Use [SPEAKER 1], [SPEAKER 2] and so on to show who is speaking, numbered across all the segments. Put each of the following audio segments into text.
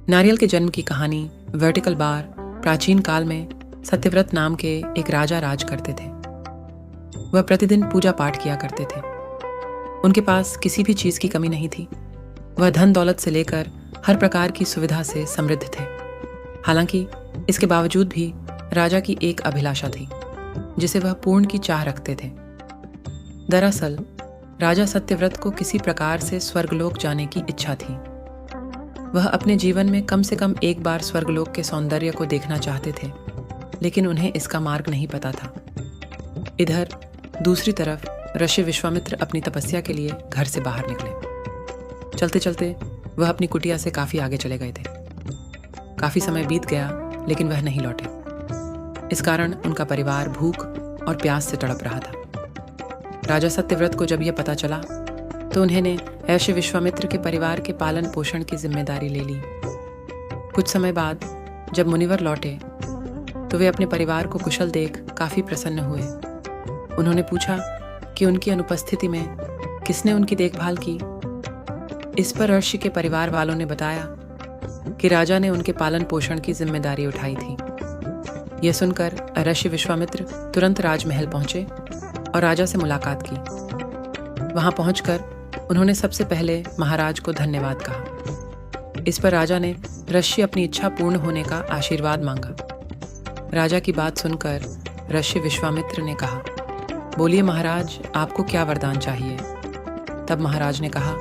[SPEAKER 1] नारियल के जन्म की कहानी वर्टिकल बार प्राचीन काल में सत्यव्रत नाम के एक राजा राज करते थे। वह प्रतिदिन पूजा पाठ किया करते थे। उनके पास किसी भी चीज की कमी नहीं थी। वह धन दौलत से लेकर हर प्रकार की सुविधा से समृद्ध थे। हालांकि इसके बावजूद भी राजा की एक अभिलाषा थी जिसे वह पूर्ण की चाह रखते थे। दरअसल राजा सत्यव्रत को किसी प्रकार से स्वर्गलोक जाने की इच्छा थी। वह अपने जीवन में कम से कम एक बार स्वर्गलोक के सौंदर्य को देखना चाहते थे, लेकिन उन्हें इसका मार्ग नहीं पता था। इधर दूसरी तरफ ऋषि विश्वामित्र अपनी तपस्या के लिए घर से बाहर निकले। चलते चलते वह अपनी कुटिया से काफी आगे चले गए थे। काफी समय बीत गया लेकिन वह नहीं लौटे। इस कारण उनका परिवार भूख और प्यास से तड़प रहा था। राजा सत्यव्रत को जब यह पता चला तो उन्होंने ऋषि विश्वामित्र के परिवार के पालन पोषण की जिम्मेदारी ले ली। कुछ समय बाद जब मुनिवर लौटे तो वे अपने परिवार को कुशल देख काफी प्रसन्न हुए। उन्होंने पूछा कि उनकी अनुपस्थिति में किसने उनकी देखभाल की। इस पर ऋषि के परिवार वालों ने बताया कि राजा ने उनके पालन पोषण की जिम्मेदारी उठाई थी। यह सुनकर ऋषि विश्वामित्र तुरंत राजमहल पहुंचे और राजा से मुलाकात की। वहां पहुंचकर उन्होंने सबसे पहले महाराज को धन्यवाद कहा। इस पर राजा ने ऋषि अपनी इच्छा पूर्ण होने का आशीर्वाद मांगा। राजा की बात सुनकर ऋषि विश्वामित्र ने कहा, बोलिए महाराज, आपको क्या वरदान चाहिए। तब महाराज ने कहा,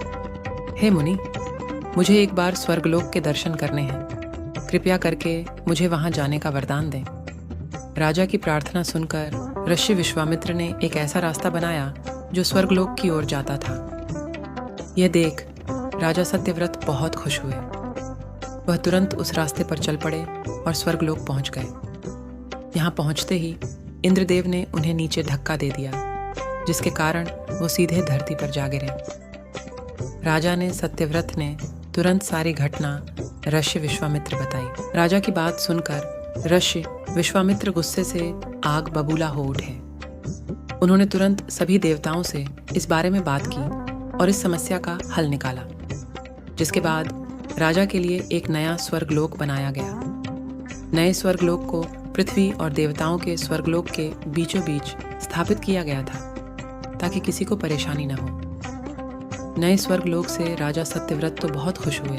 [SPEAKER 1] हे मुनि, मुझे एक बार स्वर्गलोक के दर्शन करने हैं। कृपया करके मुझे वहां जाने का वरदान दें। राजा की प्रार्थना सुनकर ऋषि विश्वामित्र ने एक ऐसा रास्ता बनाया जो स्वर्गलोक की ओर जाता था। यह देख राजा सत्यव्रत बहुत खुश हुए। वह तुरंत उस रास्ते पर चल पड़े और स्वर्गलोक पहुंच गए। यहाँ पहुंचते ही इंद्रदेव ने उन्हें नीचे धक्का दे दिया, जिसके कारण वो सीधे धरती पर जा गिरे। राजा ने सत्यव्रत ने तुरंत सारी घटना ऋषि विश्वामित्र बताई। राजा की बात सुनकर ऋषि विश्वामित्र गुस्से से आग बबूला हो उठे। उन्होंने तुरंत सभी देवताओं से इस बारे में बात की और इस समस्या का हल निकाला, जिसके बाद राजा के लिए एक नया स्वर्गलोक बनाया गया। नए स्वर्गलोक को पृथ्वी और देवताओं के स्वर्गलोक के बीचों बीच स्थापित किया गया था ताकि किसी को परेशानी न हो। नए स्वर्गलोक से राजा सत्यव्रत तो बहुत खुश हुए,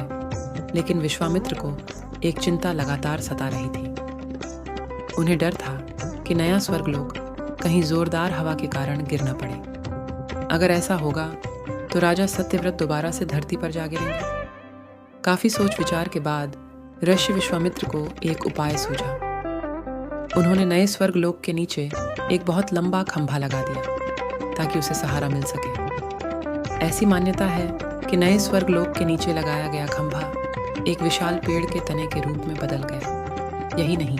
[SPEAKER 1] लेकिन विश्वामित्र को एक चिंता लगातार सता रही थी। उन्हें डर था कि नया स्वर्गलोक कहीं जोरदार हवा के कारण गिर न पड़े। अगर ऐसा होगा तो राजा सत्यव्रत दोबारा से धरती पर जा गिरेंगे। काफी सोच विचार के बाद ऋषि विश्वामित्र को एक उपाय सूझा। उन्होंने नए स्वर्गलोक के नीचे एक बहुत लंबा खंभा लगा दिया ताकि उसे सहारा मिल सके। ऐसी मान्यता है कि नए स्वर्गलोक के नीचे लगाया गया खंभा एक विशाल पेड़ के तने के रूप में बदल गया। यही नहीं,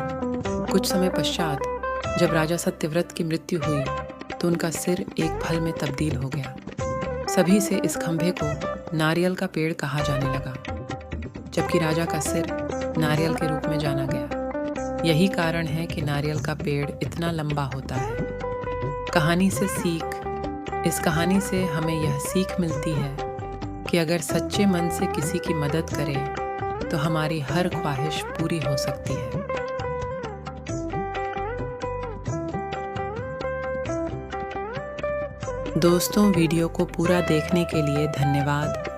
[SPEAKER 1] कुछ समय पश्चात जब राजा सत्यव्रत की मृत्यु हुई तो उनका सिर एक फल में तब्दील हो गया। सभी से इस खंभे को नारियल का पेड़ कहा जाने लगा, जबकि राजा का सिर नारियल के रूप में जाना गया। यही कारण है कि नारियल का पेड़ इतना लंबा होता है। कहानी से सीख। इस कहानी से हमें यह सीख मिलती है कि अगर सच्चे मन से किसी की मदद करें तो हमारी हर ख्वाहिश पूरी हो सकती है। दोस्तों, वीडियो को पूरा देखने के लिए धन्यवाद।